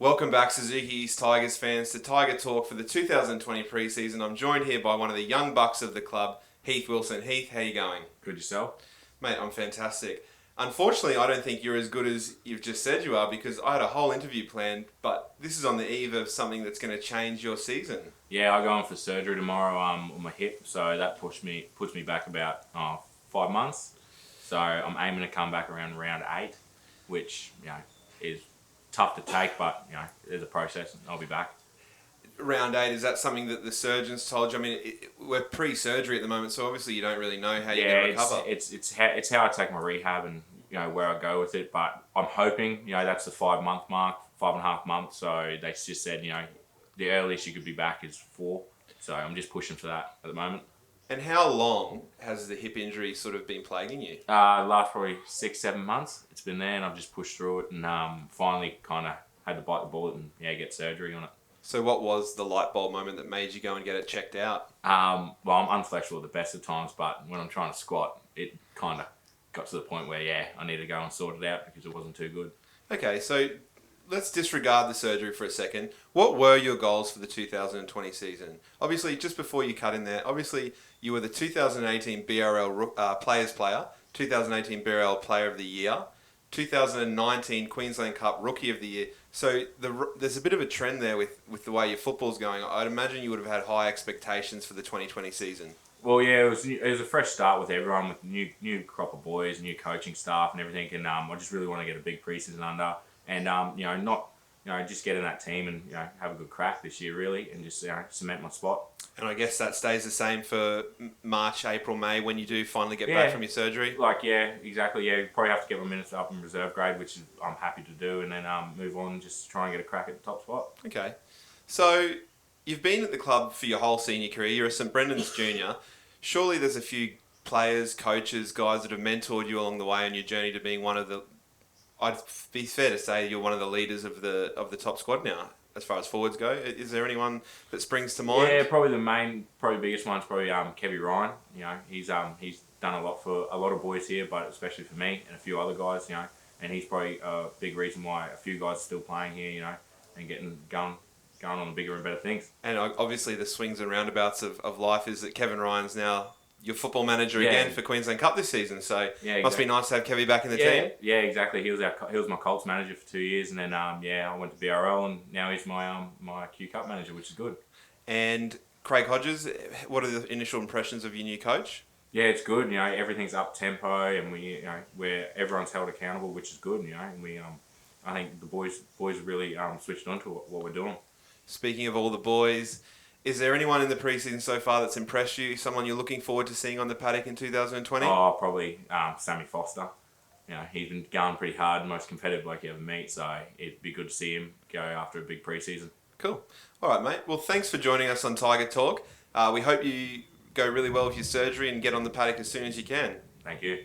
Welcome back, Suzuki's Tigers fans, to Tiger Talk for the 2020 preseason. I'm joined here by one of the young bucks of the club, Heath Wilson. Heath, how you going? Good yourself? Mate, I'm fantastic. Unfortunately, I don't think you're as good as you've just said you are, because I had a whole interview planned, but this is on the eve of something that's going to change your season. Yeah, I go in for surgery tomorrow on my hip, so that puts me back about 5 months. So I'm aiming to come back around round 8, which is tough to take, but there's a process, and I'll be back. Round 8, is that something that the surgeons told you? I mean, we're pre-surgery at the moment, so obviously you don't really know how you're going to recover. It's how I take my rehab and where I go with it. But I'm hoping that's the 5 month mark, 5.5 months. So they just said the earliest you could be back is 4. So I'm just pushing for that at the moment. And how long has the hip injury sort of been plaguing you? Last probably 6-7 months. It's been there, and I've just pushed through it, and finally kind of had to bite the bullet and get surgery on it. So what was the light bulb moment that made you go and get it checked out? Well, I'm unflexible at the best of times, but when I'm trying to squat, it kind of got to the point where, I need to go and sort it out because it wasn't too good. Okay, so let's disregard the surgery for a second. What were your goals for the 2020 season? Obviously, just before you cut in there, you were the 2018 BRL Players Player, 2018 BRL Player of the Year, 2019 Queensland Cup Rookie of the Year. So there's a bit of a trend there with the way your football's going. I'd imagine you would have had high expectations for the 2020 season. Well, yeah, it was a fresh start with everyone, with new crop of boys, new coaching staff and everything. And I just really want to get a big preseason under, and just get in that team and have a good crack this year really, and just cement my spot. And I guess that stays the same for March, April, May when you do finally get back from your surgery. Exactly. Yeah, probably have to get my minutes up in reserve grade, which I'm happy to do, and then move on and just try and get a crack at the top spot. Okay, so you've been at the club for your whole senior career. You're a St Brendan's junior. Surely there's a few players, coaches, guys that have mentored you along the way on your journey to being one of the. I'd be fair to say you're one of the leaders of the top squad now, as far as forwards go. Is there anyone that springs to mind? Yeah, probably the biggest one's probably Kevy Ryan. He's done a lot for a lot of boys here, but especially for me and a few other guys. And he's probably a big reason why a few guys are still playing here. And getting going on the bigger and better things. And obviously the swings and roundabouts of life is that Kevin Ryan's now your football manager again for Queensland Cup this season. So exactly. Must be nice to have Kevy back in the team. Yeah, exactly. He was my Colts manager for 2 years, and then I went to BRL, and now he's my Q Cup manager, which is good. And Craig Hodges, what are the initial impressions of your new coach? Yeah, it's good. Everything's up tempo, and where everyone's held accountable, which is good. And I think the boys really switched on to what we're doing. Speaking of all the boys, is there anyone in the preseason so far that's impressed you? Someone you're looking forward to seeing on the paddock in 2020? Oh, probably Sammy Foster. He's been going pretty hard, most competitive bloke you ever meet, so it'd be good to see him go after a big preseason. Cool. All right, mate. Well, thanks for joining us on Tiger Talk. We hope you go really well with your surgery and get on the paddock as soon as you can. Thank you.